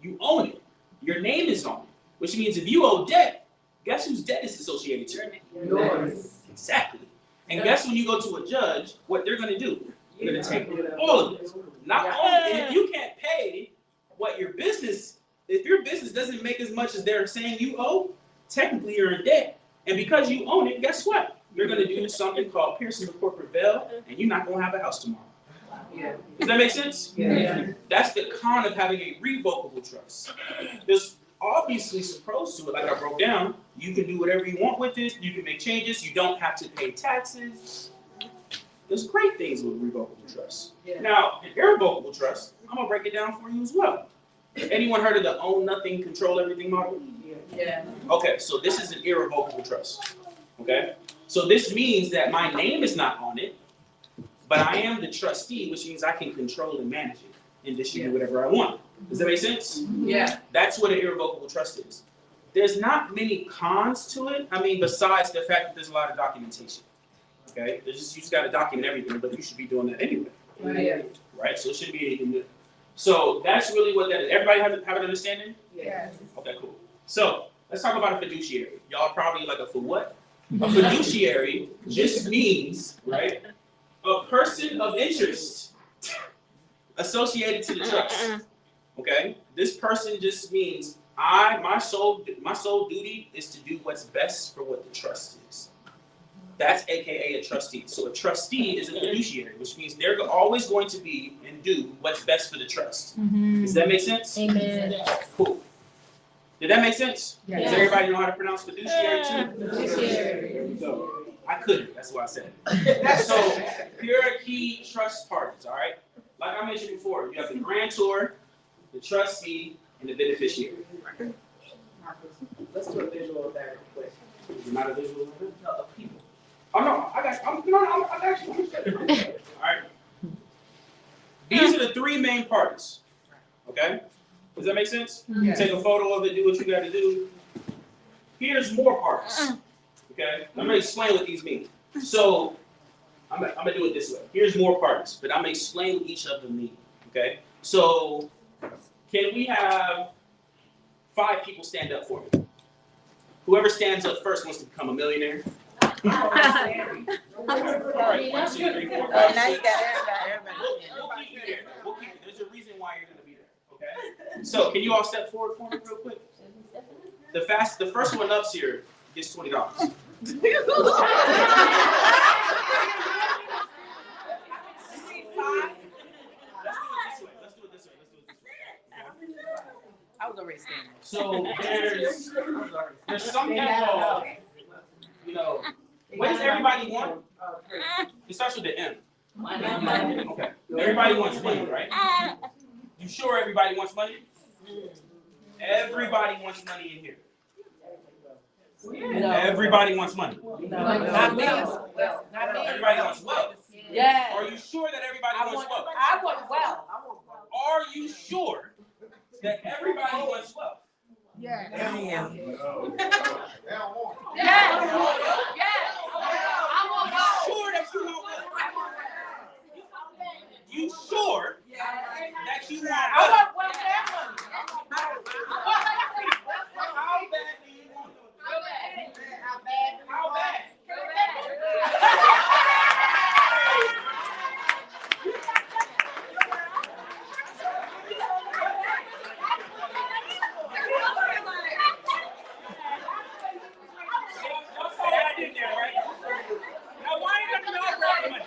S5: You own it. Your name is on it, which means if you owe debt, guess whose debt is associated to it?
S3: Yours.
S5: Exactly. And guess when you go to a judge, what they're going to do? They're going to take all of it. Not only, and if you can't pay what your business, if your business doesn't make as much as they're saying you owe, technically you're in debt. And because you own it, guess what? You're going to do something called piercing the corporate veil, and you're not going to have a house tomorrow.
S3: Yeah.
S5: Does that make sense?
S3: Yeah.
S5: That's the con of having a revocable trust. There's obviously some pros to it, like I broke down. You can do whatever you want with it. You can make changes. You don't have to pay taxes. There's great things with revocable trust.
S3: Yeah.
S5: Now, an irrevocable trust, I'm going to break it down for you as well. Anyone heard of the own nothing, control everything model?
S3: Yeah.
S5: Okay, so this is an irrevocable trust. Okay? So this means that my name is not on it, but I am the trustee, which means I can control and manage it and distribute whatever I want. Does that make sense?
S3: Yeah.
S5: That's what an irrevocable trust is. There's not many cons to it. I mean, besides the fact that there's a lot of documentation. Okay? You just got to document everything, but you should be doing that anyway.
S3: Yeah.
S5: Right? So it shouldn't be anything new. So that's really what that is. Everybody have an understanding?
S3: Yes.
S5: Okay, cool. So let's talk about a fiduciary. Y'all probably like, for what? A fiduciary just means, right, a person of interest associated to the trust. Okay? This person just means my sole duty is to do what's best for what the trust is. That's AKA a trustee. So a trustee is a fiduciary, which means they're always going to be and do what's best for the trust. Does that make sense?
S4: Amen.
S5: Cool. Did that make sense?
S3: Yes.
S5: Does everybody know how to pronounce fiduciary too?
S3: Fiduciary.
S5: So, I couldn't. That's why I said it. So here are key trust parties, all right? Like I mentioned before, you have the grantor, the trustee, and the beneficiary.
S3: Let's do a visual of that real quick.
S5: You're not a visual of it?
S3: No, of people.
S5: Oh no, I got you. I got you. All right. These are the three main parties. Okay? Does that make sense?
S3: Yes.
S5: Take a photo of it, do what you got to do. Here's more parties. Okay? I'm gonna explain what these mean. So I'm gonna do it this way. Here's more parties, but I'm gonna explain what each of them mean. Okay? So can we have 5 people stand up for me? Whoever stands up first wants to become a millionaire. All right, 1, 2, 3, 4, 5, 6.
S6: Now you got everybody.
S5: We'll keep you there. We'll keep you. There's a reason why you're gonna be there. Okay? So can you all step forward for me real quick? The first one up here gets $20. Let's do it this way.
S6: I was already standing.
S5: So there's something called, what does everybody want? It starts with the M. Okay. Everybody wants money, right? You sure everybody wants money? Everybody wants money in here. Everybody wants money.
S3: Not me.
S5: Everybody wants wealth.
S2: Yeah.
S5: Are you sure that everybody wants wealth?
S3: I want well.
S5: Are you sure that everybody wants wealth?
S3: Yeah.
S6: Yeah.
S3: Yes.
S5: Sure that you want wealth? You sure that you want
S3: I
S5: wealth?
S3: want well and money.
S5: How bad do you want it? How bad? Y'all saw what I did there, right? Now why ain't nothing else grab the money?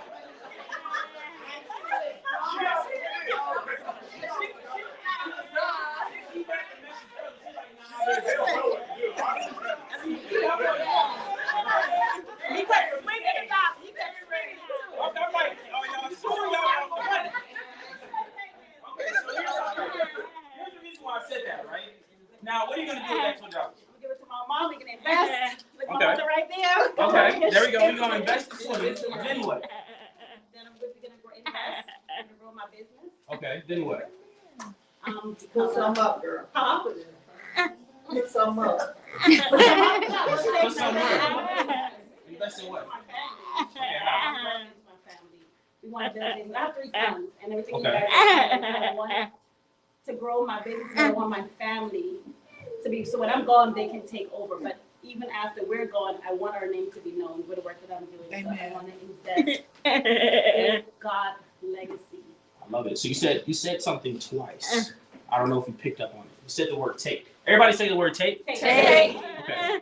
S5: Now, what are you going to do with that $20?
S2: Give it to my mom, we can invest. Look, my
S5: Okay.
S2: mother right there.
S5: Okay, there we go. We're going to invest the $20. Then what?
S2: Then I'm going to invest and grow my business.
S5: Okay, then what?
S3: Put some up, girl.
S2: Huh?
S3: Put some up.
S5: Put some where? Invest in what?
S2: My family. We want to build it. I have 3 sons and everything.
S5: Okay.
S2: You guys I want to grow my business. I want my family to be, so when I'm gone, they can take over. But even after we're gone, I want our name to be known with the work that I'm doing. So I want to invest in God's legacy.
S5: I love it. So you said something twice. I don't know if you picked up on it. You said the word take. Everybody say the word take.
S2: Take.
S5: Okay.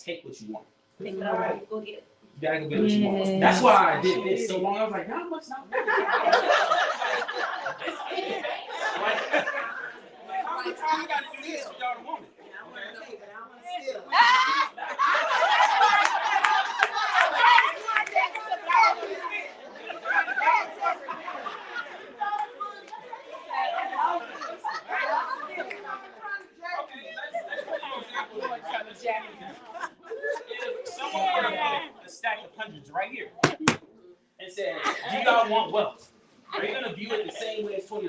S5: take what you want.
S2: Take what I want, go get it.
S5: You gotta go get what you want. That's why I did this so long. I was like, not much, not much. How many times I gotta do this for y'all to want it? Someone put a stack of hundreds right here and said, do y'all want wealth? Are you gonna view it the same way as $20?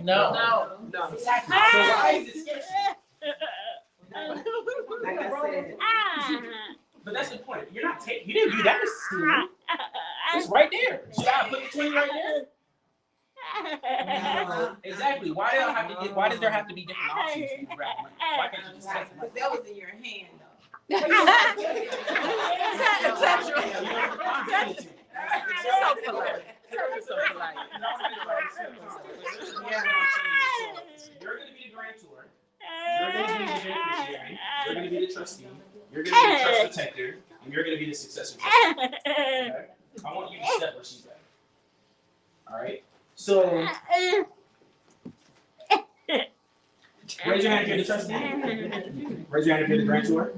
S6: No.
S5: Exactly. So why is it scarcity?
S3: Like I said.
S5: But that's the point. You're not taking. You didn't view that as stealing. It's right there. Should I put the 20 right there? No. Exactly. Why does there have to be different options to grab money? Why can't you just take the money?
S3: But that was in your hand, though.
S6: So polite.
S5: You're going to be the grantor. You're going to be the beneficiary. You're going to be the trustee. You're going to be the trust protector. And you're going to be the successor trustee. Okay? I want you to step where she's at. All right? So, raise your hand if you're the trustee. Raise your hand if you're the grantor.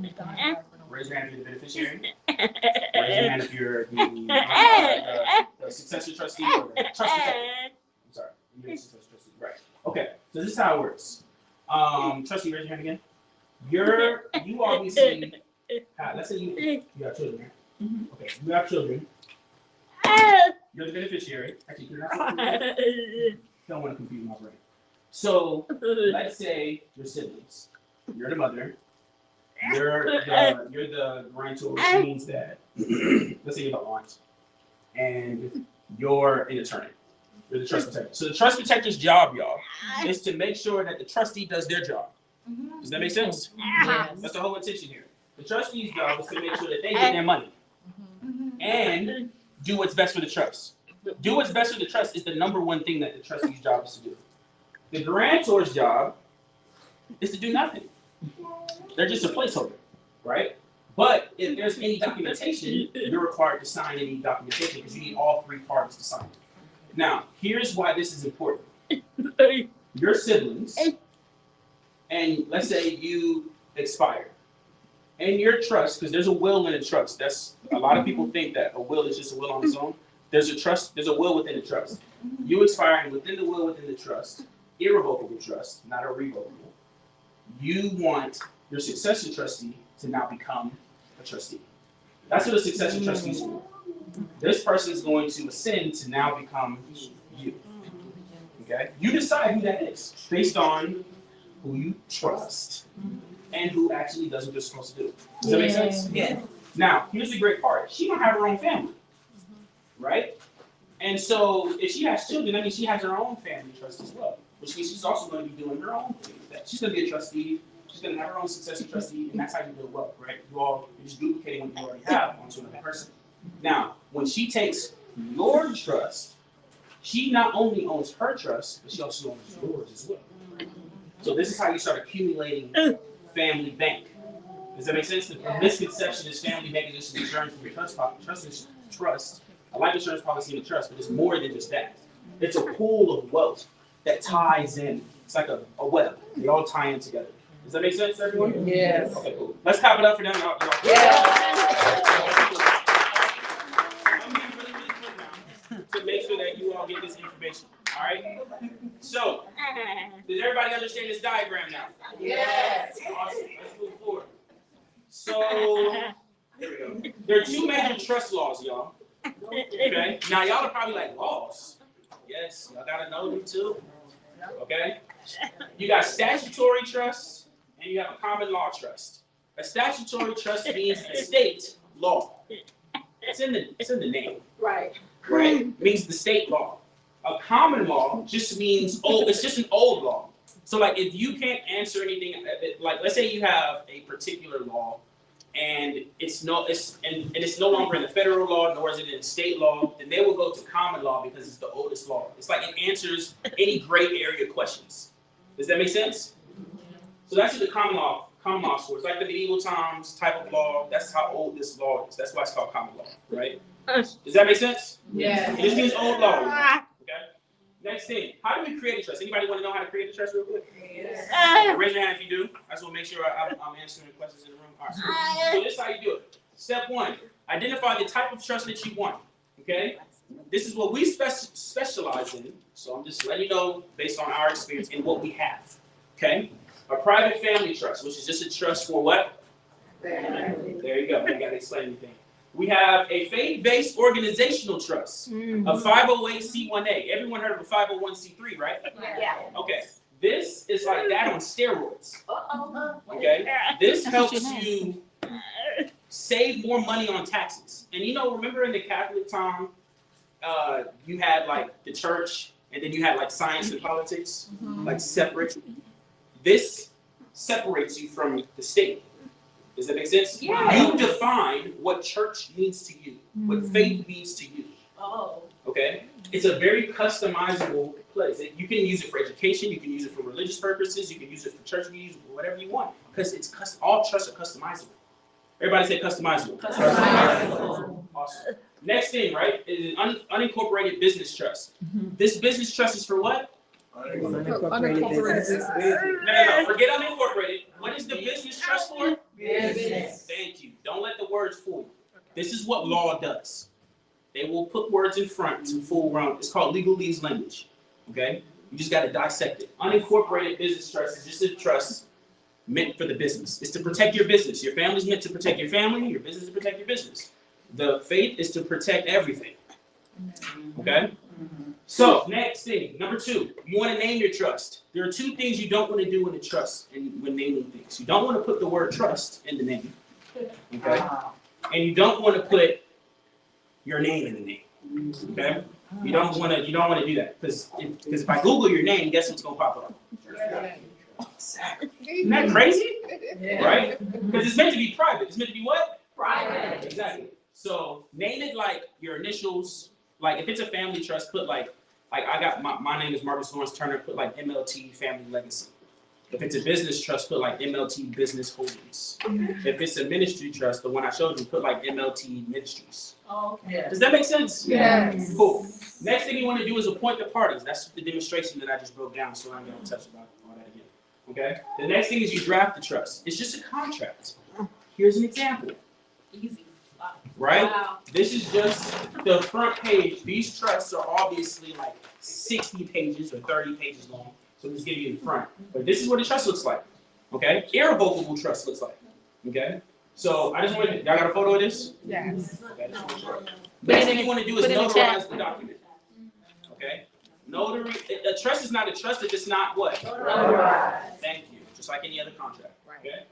S5: Raise your hand if you're the beneficiary. Raise your hand if you're the successor trustee or the trust protector. I'm sorry. You're the successor trustee. Right. Okay. So this is how it works. Trustee, raise your hand again. You obviously, let's say you have children, right? Okay. You have children. You're the beneficiary. Actually, you're not. Don't want to confuse my brain. So let's say your siblings. You're the mother. You're the grantor, which means that let's say you're the aunt, and you're an attorney. You're the trust protector. So the trust protector's job, y'all, is to make sure that the trustee does their job. Does that make sense? That's the whole intention here. The trustee's job is to make sure that they get their money and do what's best for the trust. Do what's best for the trust is the number one thing that the trustee's job is to do. The grantor's job is to do nothing. They're just a placeholder, right? But if there's any documentation, you're required to sign any documentation because you need all three parties to sign it. Now, here's why this is important. Your siblings, and let's say you expire, and your trust, because there's a will in a trust. That's a lot of people think that a will is just a will on its own. There's a trust. There's a will within the trust. You expire, and within the will within the trust, irrevocable trust, not a revocable. You want your successor trustee to now become a trustee. That's what a successor trustee is for. This person is going to ascend to now become you. Okay? You decide who that is based on who you trust and who actually does what they're supposed to do. Does that make sense?
S6: Yeah.
S5: Now, here's the great part. She don't have her own family, right? And so if she has children, that means she has her own family trust as well, which means she's also going to be doing her own thing with that. She's going to be a trustee. She's going to have her own successor trustee, and that's how you build wealth, right? You're just duplicating what you already have onto another person. Now, when she takes your trust, she not only owns her trust, but she also owns yours as well. So this is how you start accumulating family bank. Does that make sense? The misconception is family bank is just insurance for your trust, a life insurance policy and a trust, but it's more than just that. It's a pool of wealth that ties in. It's like a web. They all tie in together. Does that make sense, everyone?
S6: Yes.
S5: Okay, cool. Let's clap it up for them. I'm being really, really quick now to make sure that you all get this information. All right? So, does everybody understand this diagram now?
S3: Yes.
S5: Awesome. Let's move forward. So, here we go. There are two major trust laws, y'all. Okay? Now, y'all are probably like, laws? Yes, y'all gotta know them too. Okay? You got statutory trust and you have a common law trust. A statutory trust means the state law. It's in the name.
S3: Right.
S5: Right? It means the state law. A common law just means it's just an old law. So like if you can't answer anything, like let's say you have a particular law and it's no longer in the federal law nor is it in the state law, then they will go to common law because it's the oldest law. It's like it answers any gray area questions. Does that make sense? So that's what the common law Common law for. It's like the medieval times type of law. That's how old this law is. That's why it's called common law, right? Does that make sense?
S6: Yes.
S5: It just means old law. Okay. Next thing, how do we create a trust? Anybody want to know how to create a trust real quick?
S6: Yes.
S5: Raise your hand if you do. I just want to make sure I'm answering the questions in the room. All right. So this is how you do it. Step 1, identify the type of trust that you want. Okay. This is what we specialize in. So I'm just letting you know based on our experience and what we have. Okay. A private family trust, which is just a trust for what? Family. There you go. I got to explain anything. We have a faith-based organizational trust, a 508c1a. Everyone heard of a 501c3, right?
S2: Yeah.
S5: Okay. This is like that on steroids. Okay. This helps you save more money on taxes. And remember in the Catholic time, you had like the church, and then you had like science and politics, like separate. This separates you from the state. Does that make sense?
S2: Yeah.
S5: You define what church means to you, what faith means to you.
S2: Oh.
S5: Okay? It's a very customizable place. You can use it for education, you can use it for religious purposes, you can use it for church meetings, whatever you want. Because all trusts are customizable. Everybody say customizable.
S2: Customizable.
S5: Awesome. Next thing, right, is an unincorporated business trust. This business trust is for what?
S6: Unincorporated business.
S5: No. Forget unincorporated. What is the business trust for?
S6: Business.
S5: Thank you. Don't let the words fool you. This is what law does. They will put words in front to fool around. It's called legalese language. Okay? You just got to dissect it. Unincorporated business trust is just a trust meant for the business. It's to protect your business. Your family's meant to protect your family. Your business is to protect your business. The faith is to protect everything. Okay? So, next thing, number 2, you want to name your trust. There are 2 things you don't want to do in a trust and when naming things. You don't want to put the word trust in the name. Okay? And you don't want to put your name in the name. Okay? You don't want to do that. Because if I Google your name, guess what's going to pop up? Isn't that crazy?
S6: Yeah.
S5: Right? Because it's meant to be private. It's meant to be what?
S2: Private.
S5: Exactly. So name it like your initials. Like if it's a family trust, put like I got my name is Marcus Lawrence Turner, put like MLT Family Legacy. If it's a business trust, put like MLT Business Holdings. If it's a ministry trust, the one I showed you, put like MLT Ministries.
S2: Oh, okay.
S5: Does that make sense?
S6: Yes.
S5: Cool. Next thing you want to do is appoint the parties. That's the demonstration that I just broke down, so I'm going to touch about all that again. Okay? The next thing is you draft the trust. It's just a contract. Here's an example.
S2: Easy.
S5: Right?
S2: Wow.
S5: This is just the front page. These trusts are obviously like 60 pages or 30 pages long. So I'm just giving you the front. But this is what a trust looks like. Okay? Irrevocable trust looks like. Okay? So I just want to, y'all got a photo of this?
S6: Yes.
S5: Okay, just make sure. Next thing you want to do is notarize the document. Okay? Notary, a trust is not a trust if it's not what?
S6: Notarized.
S5: Thank you. Just like any other contract. Okay?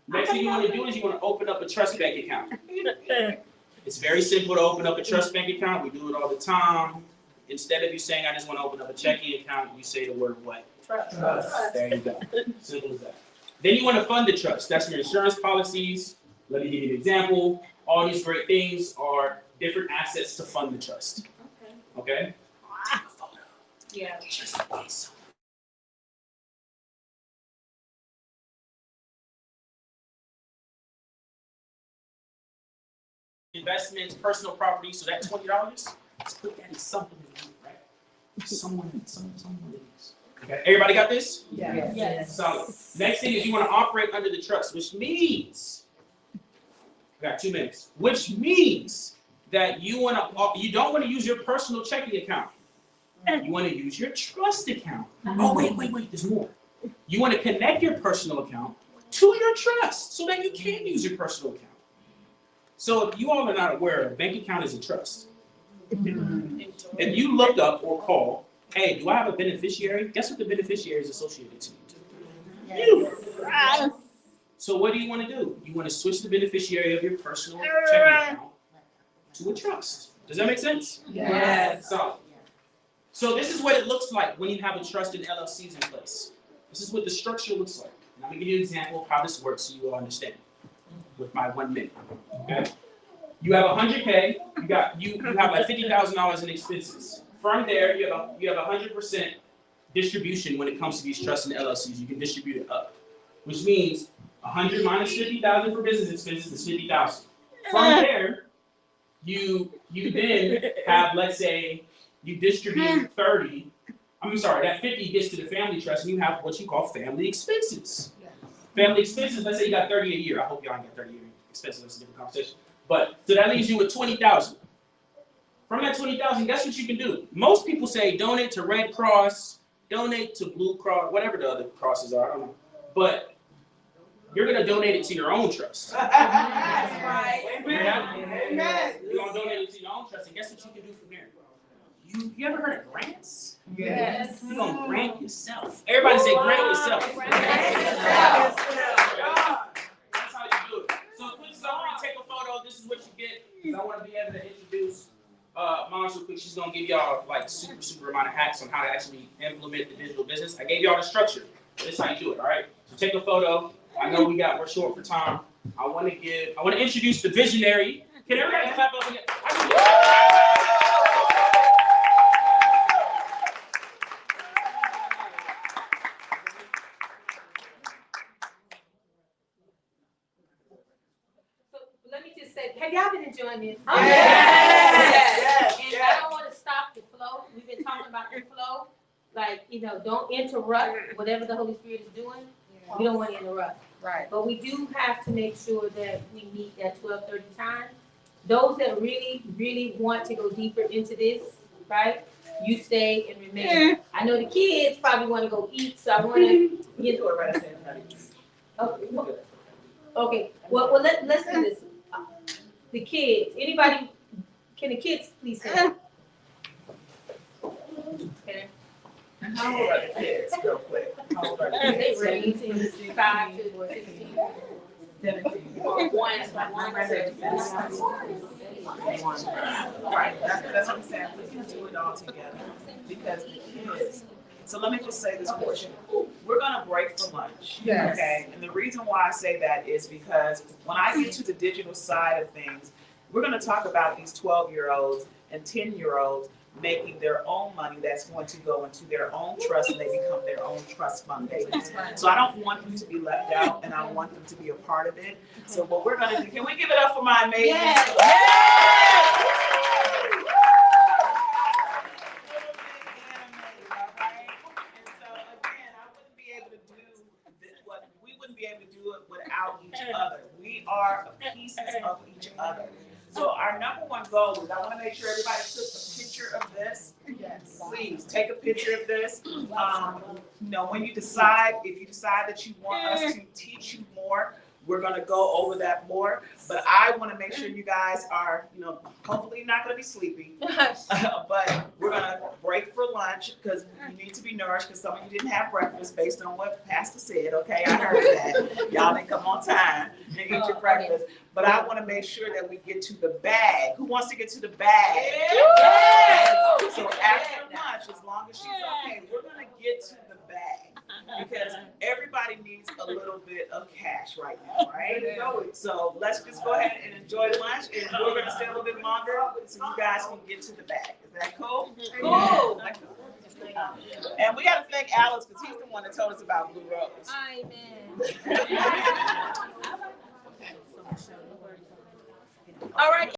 S5: Next thing you want to do is you want to open up a trust bank account. It's very simple to open up a trust bank account. We do it all the time. Instead of you saying, I just want to open up a checking account, you say the word what?
S6: Trust.
S5: There you go. Simple as that. Then you want to fund the trust. That's your insurance policies. Let me give you an example. All these great things are different assets to fund the trust. Okay?
S2: Yeah.
S5: Investments, personal property, so that $20, let's put that in something, right? Someone needs. Okay, everybody got this?
S6: Yes.
S2: Yes.
S5: Solid. Next thing is you want to operate under the trust, which means, I got 2 minutes, which means that you don't want to use your personal checking account. You want to use your trust account. Oh, wait, there's more. You want to connect your personal account to your trust so that you can use your personal account. So if you all are not aware, a bank account is a trust. If you look up or call, hey, do I have a beneficiary? Guess what the beneficiary is associated to? You. So what do you want to do? You want to switch the beneficiary of your personal checking account to a trust. Does that make sense?
S6: Yes.
S5: So this is what it looks like when you have a trust and LLCs in place. This is what the structure looks like. And I'm going to give you an example of how this works so you all understand with my 1 minute. Okay? You have 100K, you have like $50,000 in expenses. From there, you have 100% distribution when it comes to these trusts and LLCs. You can distribute it up, which means 100 minus 50,000 for business expenses is 50,000. From there, you then have, let's say, you distribute 30. I'm sorry, that 50 gets to the family trust, and you have what you call family expenses. Family expenses, let's say you got 30 a year. I hope y'all ain't got 30 a year expenses. That's a different conversation. But so that leaves you with 20,000. From that 20,000, guess what you can do? Most people say donate to Red Cross, donate to Blue Cross, whatever the other crosses are. I don't know. But you're gonna donate it to your own trust.
S3: That's right.
S5: Amen. You're gonna donate it to your own trust, and guess what you can do from there? You ever heard of grants?
S3: Yes.
S5: You're gonna grant yourself. Everybody say grant yourself.
S3: Yes.
S5: That's how you do it. So quick summary, take a photo. This is what you get. I want to be able to introduce Mom real quick. She's gonna give y'all like super amount of hacks on how to actually implement the digital business. I gave y'all the structure. This is how you do it. All right. So take a photo. I know we're short for time. I want to introduce the visionary. Can everybody clap up again?
S7: Let me just say, have y'all been enjoying this?
S3: Yes.
S7: And I don't want to stop the flow. We've been talking about the flow. Like, don't interrupt whatever the Holy Spirit is doing. We don't want to interrupt.
S3: Right.
S7: But we do have to make sure that we meet that 12:30 time. Those that really, really want to go deeper into this, right? You stay and remain. I know the kids probably want to go eat, so I want to get to it right now. Okay. Well, let's do this. The kids. Anybody? Can the kids please say? Okay.
S3: How old are the kids, real quick? How old are the kids?
S7: They range in 5 to 16.
S3: 17.
S7: One.
S3: Right, that's what I'm saying. We can do it all together because the kids. So let me just say this portion. We're gonna break for lunch.
S6: Yes.
S3: Okay. And the reason why I say that is because when I get to the digital side of things, we're gonna talk about these 12-year-olds and 10-year-olds making their own money that's going to go into their own trust and they become their own trust fund babies. So I don't want them to be left out and I want them to be a part of it. So what we're gonna do, can we give it up for my amazing?
S7: Yes.
S3: Without each other. We are pieces of each other. So our number one goal is I want to make sure everybody puts a picture of this.
S6: Yes.
S3: Please take a picture of this. When you decide, if you decide that you want us to teach you more, we're going to go over that more. But I want to make sure you guys are, hopefully not going to be sleepy. But we're going to break for lunch because you need to be nourished because some of you didn't have breakfast based on what Pastor said. Okay, I heard that. Y'all didn't come on time and eat your breakfast. But I want to make sure that we get to the bag. Who wants to get to the bag?
S7: Yes.
S3: So after lunch, as long as she's okay, we're going to get to the bag. Because everybody needs a little bit of cash right now, right? So let's just go ahead and enjoy lunch, and we're going to stay a little bit longer so you guys can get to the bag. Is that cool?
S7: Cool.
S3: And we got to thank Alice because he's the one that told us about Blue Rose.
S7: Amen. All right.